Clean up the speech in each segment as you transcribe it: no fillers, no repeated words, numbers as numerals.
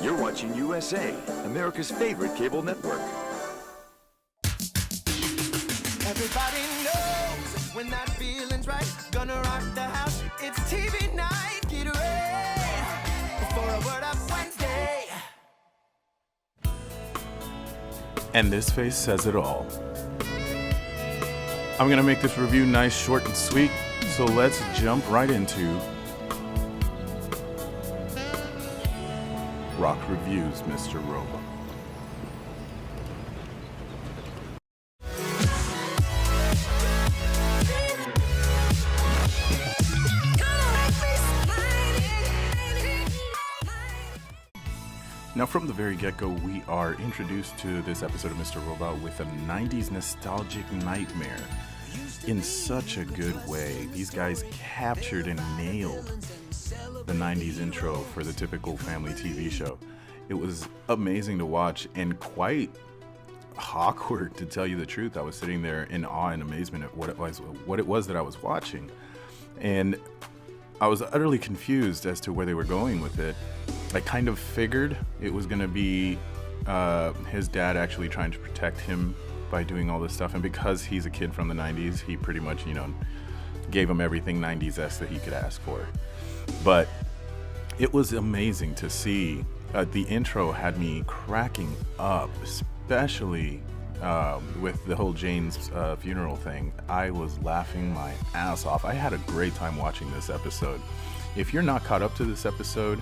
You're watching USA, America's favorite cable network. Everybody knows when that feeling's right, gonna rock the house. It's TV night. Get ready for a Word Up Wednesday. And this face says it all. I'm gonna make this review nice, short, and sweet, so let's jump right into Rock Reviews, Mr. Robo. Now, from the very get-go, we are introduced to this episode of Mr. Robot with a 90s nostalgic nightmare in such a good way. These guys captured and nailed the 90s intro for the typical family TV show. It was amazing to watch and quite awkward, to tell you the truth. I was sitting there in awe and amazement at what it was that I was watching. And I was utterly confused as to where they were going with it. I kind of figured it was going to be his dad actually trying to protect him by doing all this stuff. And because he's a kid from the 90s, he pretty much, gave him everything 90s-esque that he could ask for. But it was amazing to see. The intro had me cracking up, especially with the whole Jane's funeral thing. I was laughing my ass off. I had a great time watching this episode. If you're not caught up to this episode,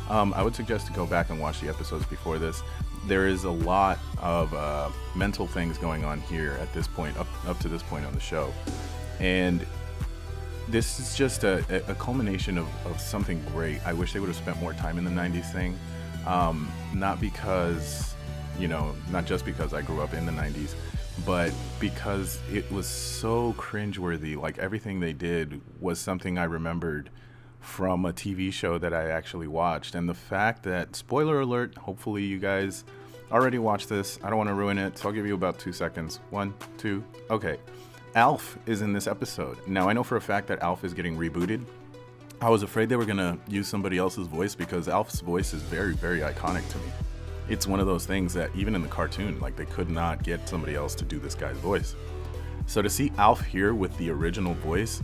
I would suggest to go back and watch the episodes before this. There is a lot of mental things going on here at this point, up to this point on the show. And this is just a culmination of something great. I wish they would have spent more time in the 90s thing. Not because, not just because I grew up in the 90s, but because it was so cringeworthy. Like, everything they did was something I remembered from a TV show that I actually watched. And the fact that, spoiler alert, hopefully you guys already watched this. I don't want to ruin it, so I'll give you about 2 seconds. 1, 2, okay. Alf is in this episode. Now, I know for a fact that Alf is getting rebooted. I was afraid they were going to use somebody else's voice because Alf's voice is very, very iconic to me. It's one of those things that even in the cartoon, like, they could not get somebody else to do this guy's voice. So to see Alf here with the original voice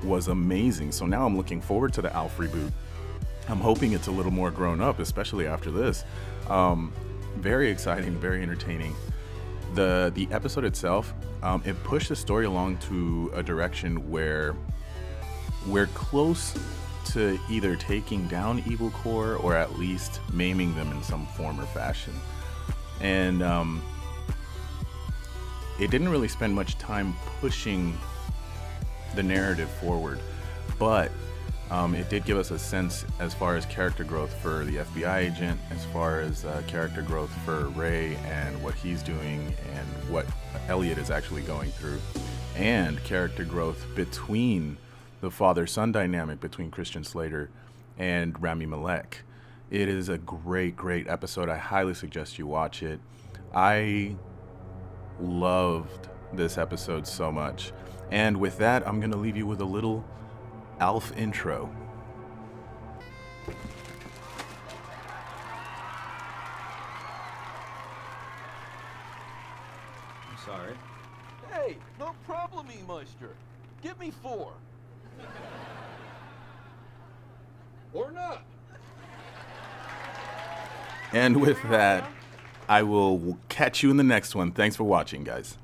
was amazing. So now I'm looking forward to the Alf reboot. I'm hoping it's a little more grown up, especially after this. Very exciting, very entertaining. The episode itself, it pushed the story along to a direction where we're close to either taking down Evil Core or at least maiming them in some form or fashion. And it didn't really spend much time pushing the narrative forward, but it did give us a sense as far as character growth for the FBI agent, as far as character growth for Ray and what he's doing and what Elliot is actually going through, and character growth between the father-son dynamic between Christian Slater and Rami Malek. It is a great, great episode. I highly suggest you watch it. I loved this episode so much. And with that, I'm going to leave you with a little Alf intro. I'm sorry. Hey, no problem, E-Meister. Give me 4. Or not. And with that, I will catch you in the next one. Thanks for watching, guys.